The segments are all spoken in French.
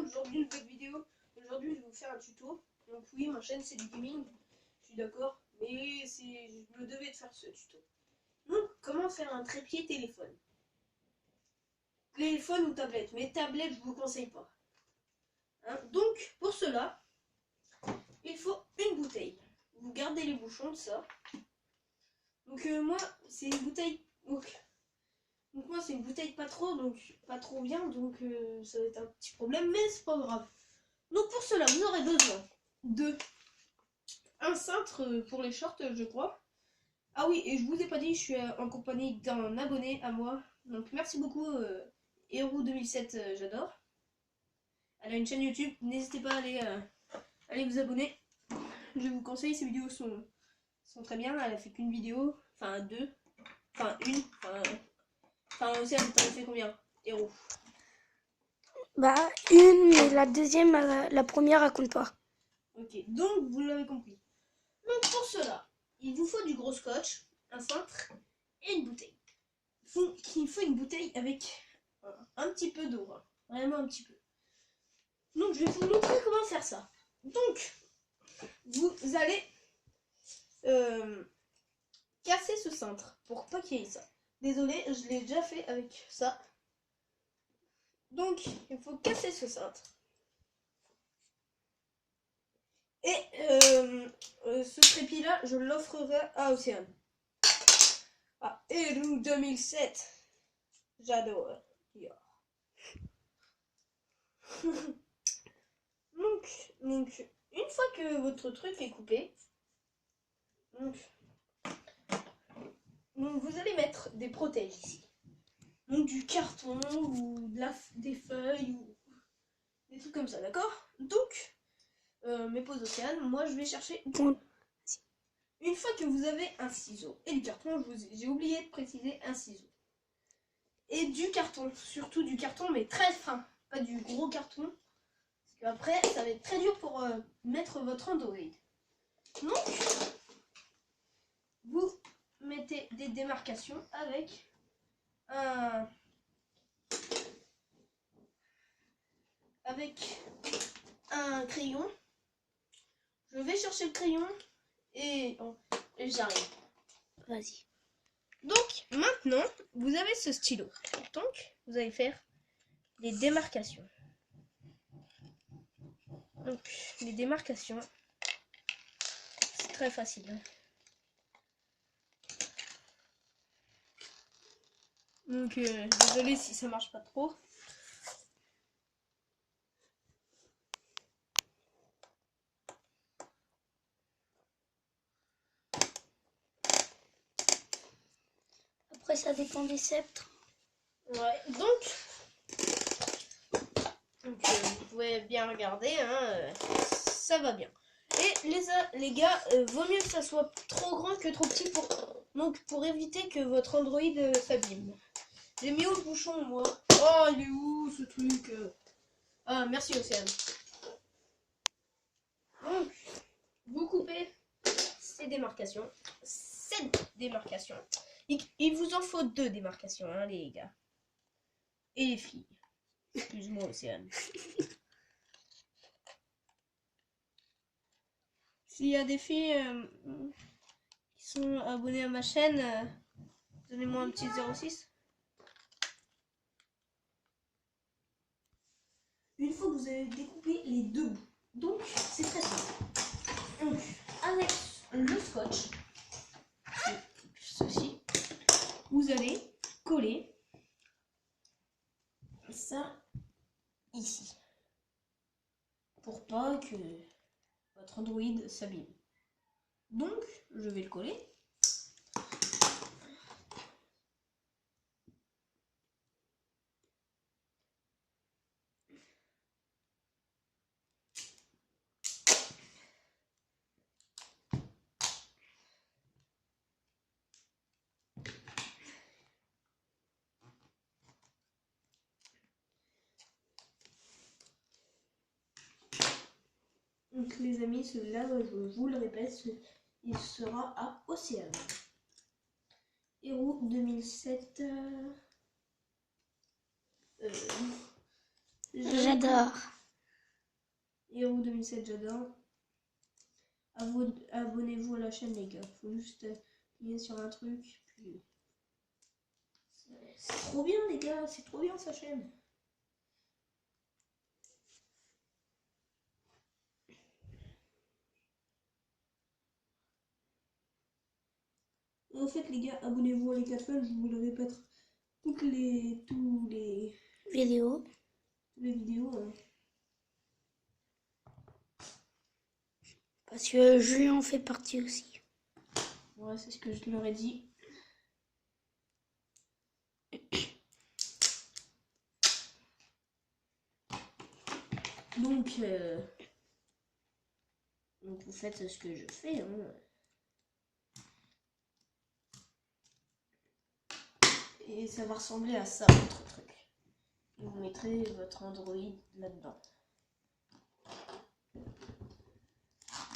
aujourd'hui une nouvelle vidéo. Aujourd'hui je vais vous faire un tuto. Donc oui, ma chaîne c'est du gaming, je suis d'accord, mais je me devais de faire ce tuto. Donc comment faire un trépied téléphone. Téléphone ou tablette, mais tablette je vous conseille pas. Hein, donc pour cela, il faut une bouteille. Vous gardez les bouchons de ça. Donc moi c'est une bouteille. Donc moi c'est une bouteille pas trop bien, donc ça va être un petit problème, mais c'est pas grave. Donc pour cela vous aurez besoin de un cintre pour les shorts, je crois. Ah oui, et je vous ai pas dit, je suis en compagnie d'un abonné à moi. Donc merci beaucoup Hero 2007, j'adore. Elle a une chaîne YouTube, n'hésitez pas à aller vous abonner. Je vous conseille, ses vidéos sont très bien. Elle a fait qu'une vidéo, enfin deux, enfin une, enfin aussi elle en a fait combien, Hero? Bah une, mais la deuxième, la première elle compte pas. Ok, donc vous l'avez compris. Donc pour cela, il vous faut du gros scotch, un cintre et une bouteille. Il faut une bouteille avec un petit peu d'eau, hein, vraiment un petit peu. Donc je vais vous montrer comment faire ça. Donc vous allez casser ce cintre pour pas qu'il y ait ça. Désolé, je l'ai déjà fait avec ça. Donc il faut casser ce cintre. Et ce trépied là, je l'offrerai à Océane. Ah, Hero 2007. J'adore. donc, une fois que votre truc est coupé, donc vous allez mettre des protèges ici. Donc du carton ou des feuilles ou des trucs comme ça, d'accord? Donc, mes pauses Océane, moi je vais chercher. Une fois que vous avez un ciseau et du carton, j'ai oublié de préciser un ciseau. Et du carton, surtout du carton, mais très fin, pas du gros carton. Parce qu'après, ça va être très dur pour mettre votre Android. Donc, vous mettez des démarcations avec un crayon. Je vais chercher le crayon et j'arrive. Vas-y. Donc, maintenant, vous avez ce stylo. Donc, vous allez faire des démarcations. Donc, les démarcations, c'est très facile. Donc, désolé si ça marche pas trop. Après ça dépend des sceptres. Ouais, donc vous pouvez bien regarder, hein, ça va bien. Et les gars, vaut mieux que ça soit trop grand que trop petit pour éviter que votre Android s'abîme. J'ai mis où le bouchon, moi? Oh, il est où ce truc? Ah, merci Océane. Donc, vous coupez ces démarcations. Cette démarcation. Il vous en faut 2 démarcations, hein, les gars. Et les filles. Excuse-moi, Océane. S'il y a des filles qui sont abonnées à ma chaîne, donnez-moi un petit 06. Une fois que vous avez découpé les 2 bouts, donc c'est très simple. Donc, avec le scotch, ceci, vous allez coller ça ici. Pour pas que votre Android s'abîme. Donc, je vais le coller. Donc les amis, celui-là, je vous le répète, il sera à Océane. Hero 2007. J'adore. Hero 2007, j'adore. Abonnez-vous à la chaîne, les gars. Faut juste cliquer sur un truc. Puis... C'est trop bien, les gars. C'est trop bien, sa chaîne. Et en fait, les gars, abonnez-vous à les 4 fans. Je vous le répète. Tous les Vidéo. vidéos. Hein. Parce que Julien en fait partie aussi. Ouais, c'est ce que je leur ai dit. Donc vous faites ce que je fais. Hein. Et ça va ressembler à ça, votre truc. Et vous mettrez votre Android là-dedans.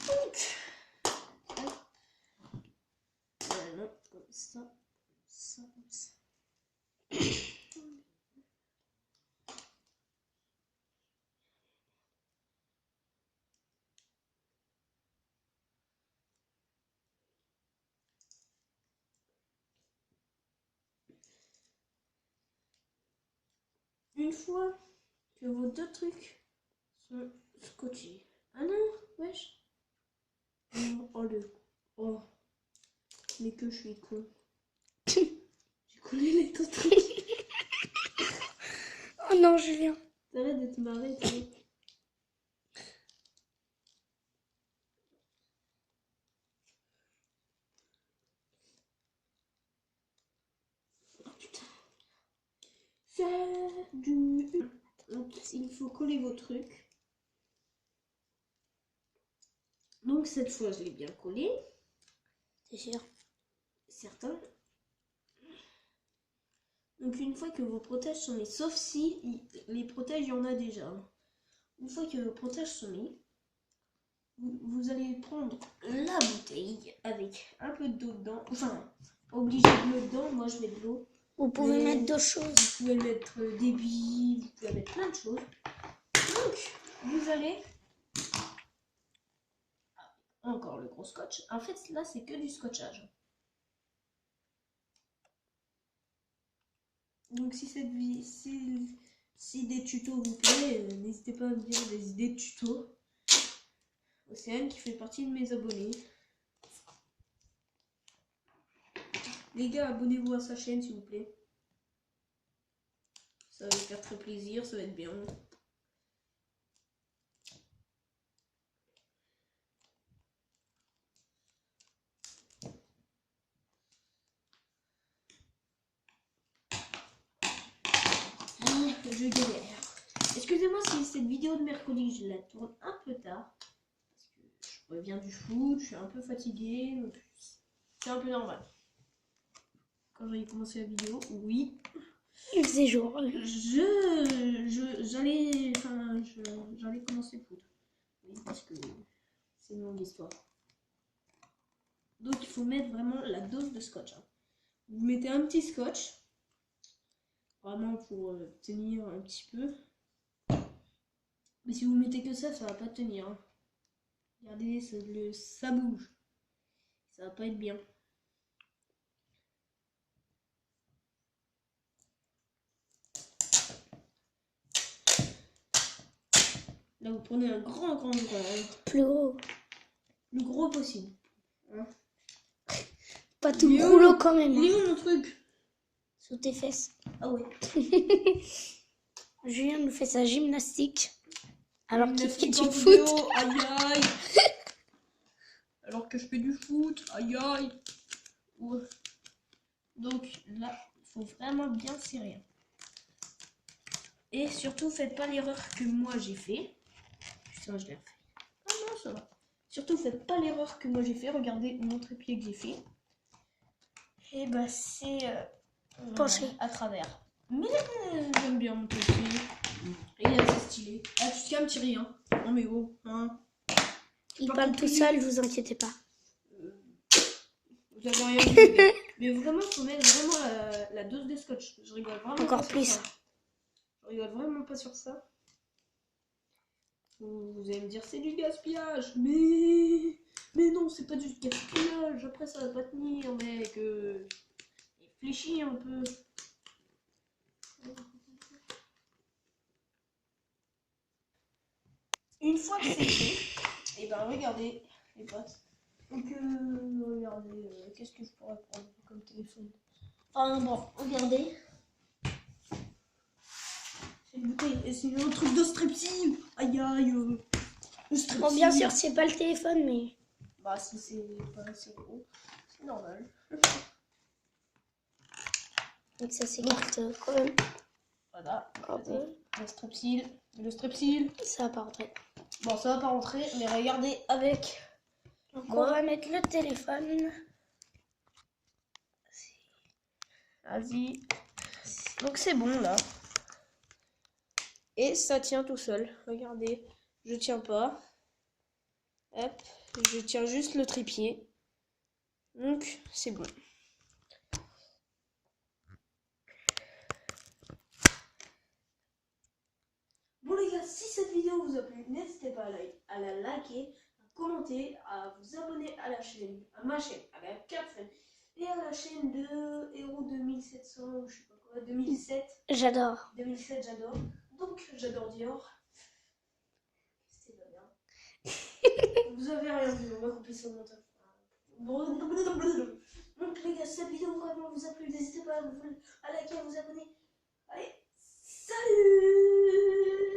Donc, non, comme ça, comme ça. Une fois que vos deux trucs sont scotchés. Ah non, wesh. Oh le... Oh. Mais que je suis con. J'ai collé les deux trucs. Oh non, Julien. T'arrêtes de te marrer, toi. Oh putain. C'est du... Donc il faut coller vos trucs. Donc cette fois je l'ai bien collé. C'est sûr. Certains. Donc une fois que vos protèges sont mis, sauf si les protèges il y en a déjà. Une fois que vos protèges sont mis, vous allez prendre la bouteille avec un peu d'eau dedans. Enfin, pas obligé de l'eau dedans, moi je mets de l'eau. Vous pouvez mettre d'autres choses. Vous pouvez mettre des billes, vous pouvez mettre plein de choses. Donc, vous allez... Encore le gros scotch. En fait, là, c'est que du scotchage. Donc, si cette vie, si des tutos vous plaît, n'hésitez pas à me dire des idées de tutos. Océane qui fait partie de mes abonnés. Les gars, abonnez-vous à sa chaîne, s'il vous plaît. Ça va me faire très plaisir, ça va être bien. Je galère. Excusez-moi si cette vidéo de mercredi, je la tourne un peu tard. Parce que je reviens du foot, je suis un peu fatiguée. C'est un peu normal. Quand j'avais commencé la vidéo, oui. Il faisait jour. J'allais commencer le foot. Oui, parce que c'est une longue histoire. Donc il faut mettre vraiment la dose de scotch. Hein. Vous mettez un petit scotch. Vraiment pour tenir un petit peu. Mais si vous mettez que ça va pas tenir. Hein. Regardez, ça bouge. Ça va pas être bien. Là, vous prenez un grand. Plus gros. Le gros possible. Hein. Pas tout le rouleau quand même. Il est Hein. où mon truc? Sous tes fesses. Ah ouais. Julien nous fait sa gymnastique. Alors qu'il fait Gymnastique du en foot. vidéo, aïe aïe. Alors que je fais du foot, aïe aïe. Ouais. Donc là, il faut vraiment bien serrer. Et surtout, faites pas l'erreur que moi j'ai fait. Putain, je l'ai refait. Ah non, ça va. Surtout, faites pas l'erreur que moi j'ai fait. Regardez mon trépied que j'ai fait. Et bah, c'est Penché. à travers. Mais j'aime bien mon trépied. Et il est assez stylé. Ah, tu te calmes, Thierry, hein. Non, mais oh, hein. Il parle tout seul, vous inquiétez pas. Vous avez rien vu. Mais vraiment, il faut mettre vraiment la dose de scotch. Je rigole vraiment Encore pas plus. sur ça. Je rigole vraiment pas sur ça. Vous allez me dire c'est du gaspillage, mais non, c'est pas du gaspillage. Après ça va pas tenir, mec. Réfléchis un peu. Une fois que c'est fait, et ben regardez les potes. Donc regardez, qu'est-ce que je pourrais prendre comme téléphone? Enfin bon, regardez. C'est une bouteille, et c'est un truc de strepsil. Aïe aïe. Le strepsil. Bon, bien sûr, c'est pas le téléphone, mais. Bah si c'est pas assez gros, c'est normal. Donc ça s'écarte quand même. Voilà, Un peu. le strepsil. Le strepsil. Ça va pas rentrer. Bon, ça va pas rentrer, mais regardez avec. Donc Moi. on va mettre le téléphone. Vas-y. Donc c'est bon là. Et ça tient tout seul. Regardez, je tiens pas. Hop, je tiens juste le trépied. Donc c'est bon. Bon les gars, si cette vidéo vous a plu, n'hésitez pas à la liker, à commenter, à vous abonner à la chaîne, à ma chaîne, à la Capfren, et à la chaîne de Hero 2700 ou je sais pas quoi, 2007. J'adore. 2007 j'adore. Donc j'adore Dior. C'était pas bien. Vous avez rien vu, on va couper ça au montage. Donc les gars, si cette vidéo vraiment vous a plu, n'hésitez pas à liker, à vous abonner. Allez, salut!